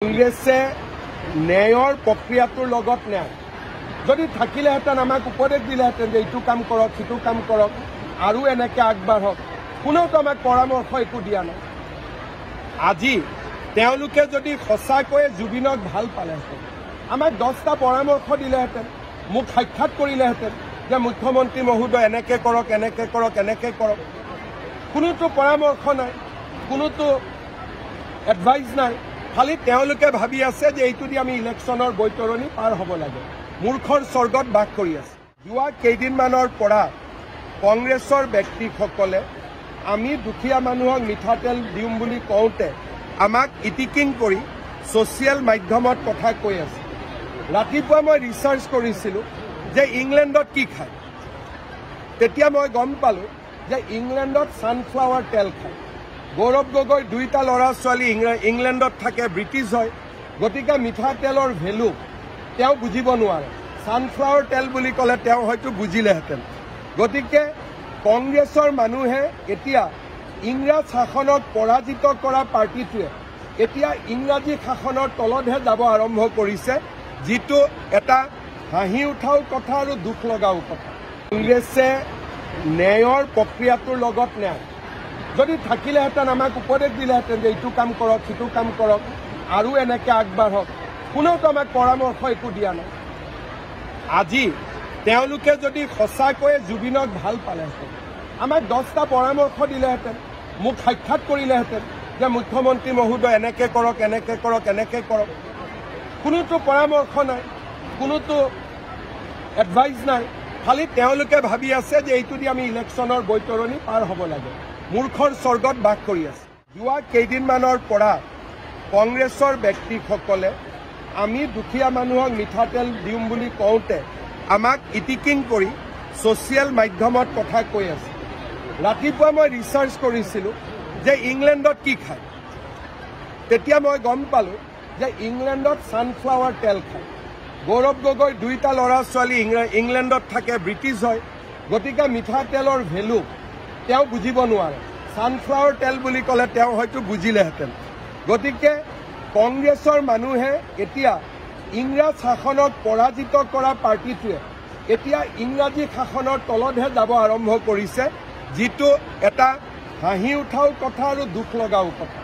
কংগ্ৰেছে ন্যায়ৰ প্ৰক্ৰিয়াটোৰ লগত ন্যায় যদি থাকিলেহেঁতেন আমাক উপদেশ দিলেহেঁতেন যে এইটো কাম কৰক সিটো কাম কৰক আৰু এনেকৈ আগবাঢ়ক কোনেওতো আমাক পৰামৰ্শ একো দিয়া নাই। আজি তেওঁলোকে যদি সঁচাকৈয়ে জুবিনক ভাল পালেহেঁতেন আমাক 10টা পৰামৰ্শ দিলেহেঁতেন, মোক সাক্ষাৎ কৰিলেহেঁতেন যে মুখ্যমন্ত্ৰী মহোদয় এনেকৈ কৰক এনেকৈ কৰক এনেকৈ কৰক। কোনোতো পৰামৰ্শ নাই, কোনোতো এডভাইচ নাই। খালি তেওঁলোকে ভাবি আছে যে এইটো দি আমি ইলেকশ্যনৰ বৈতৰণি পাৰ হ'ব লাগে, মূৰ্খৰ স্বৰ্গত বাস কৰি আছে। যোৱা কেইদিনমানৰ পৰা কংগ্ৰেছৰ ব্যক্তিসকলে আমি দুখীয়া মানুহক মিঠাতেল দিম বুলি কওঁতে আমাক ইটিকিং কৰি ছ'চিয়েল মাধ্যমত কথা কৈ আছে। ৰাতিপুৱা মই ৰিচাৰ্চ কৰিছিলোঁ যে ইংলেণ্ডত কি খায়, তেতিয়া মই গম পালোঁ যে ইংলেণ্ডত ছানফ্লাৱাৰ তেল খায়। গৌৰৱ গগৈ 2টা ল'ৰা ছোৱালী ইংলেণ্ডত থাকে, ব্ৰিটিছ হয়, গতিকে মিঠাতেলৰ ভেলু তেওঁ বুজিব নোৱাৰে। ছানফ্লাৱাৰ তেল বুলি ক'লে তেওঁ হয়তো বুজিলেহেঁতেন। গতিকে কংগ্ৰেছৰ মানুহে এতিয়া ইংৰাজ শাসনক পৰাজিত কৰা পাৰ্টিটোৱে এতিয়া ইংৰাজী শাসনৰ তলতহে যাব আৰম্ভ কৰিছে, যিটো এটা হাঁহি উঠাও কথা আৰু দুখ লগাও কথা। কংগ্ৰেছে ন্যায়ৰ প্ৰক্ৰিয়াটোৰ লগত ন্যায় যদি থাকিলেহেঁতেন আমাক উপদেশ দিলেহেঁতেন যে এইটো কাম কৰক সিটো কাম কৰক আৰু এনেকৈ আগবাঢ়ক কোনেওতো আমাক পৰামৰ্শ একো দিয়া নাই। আজি তেওঁলোকে যদি সঁচাকৈয়ে জুবিনক ভাল পালেহেঁতেন আমাক 10টা পৰামৰ্শ দিলেহেঁতেন, মোক সাক্ষাৎ কৰিলেহেঁতেন যে মুখ্যমন্ত্ৰী মহোদয় এনেকৈ কৰক এনেকৈ কৰক এনেকৈ কৰক। কোনোতো পৰামৰ্শ নাই, কোনোতো এডভাইচ নাই। খালি তেওঁলোকে ভাবি আছে যে এইটো দি আমি ইলেকশ্যনৰ বৈতৰণি পাৰ হ'ব লাগে, মূৰ্খৰ স্বৰ্গত বাস কৰি আছে। যোৱা কেইদিনমানৰ পৰা কংগ্ৰেছৰ ব্যক্তিসকলে আমি দুখীয়া মানুহক মিঠাতেল দিম বুলি কওঁতে আমাক ইটিকিং কৰি ছ'চিয়েল মাধ্যমত কথা কৈ আছে। ৰাতিপুৱা মই ৰিচাৰ্চ কৰিছিলোঁ যে ইংলেণ্ডত কি খায়, তেতিয়া মই গম পালোঁ যে ইংলেণ্ডত ছানফ্লাৱাৰ তেল খায়। গৌৰৱ গগৈ 2টা ল'ৰা ছোৱালী ইংলেণ্ডত থাকে, ব্ৰিটিছ হয়, গতিকে মিঠাতেলৰ ভেলু তেওঁ বুজিব নোৱাৰে। ছানফ্লাৱাৰ তেল বুলি ক'লে তেওঁ হয়তো বুজিলেহেঁতেন। গতিকে কংগ্ৰেছৰ মানুহে এতিয়া ইংৰাজ শাসনক পৰাজিত কৰা পাৰ্টিটোৱে এতিয়া ইংৰাজী শাসনৰ তলতহে যাব আৰম্ভ কৰিছে, যিটো এটা হাঁহি উঠাও কথা আৰু দুখ লগাও কথা।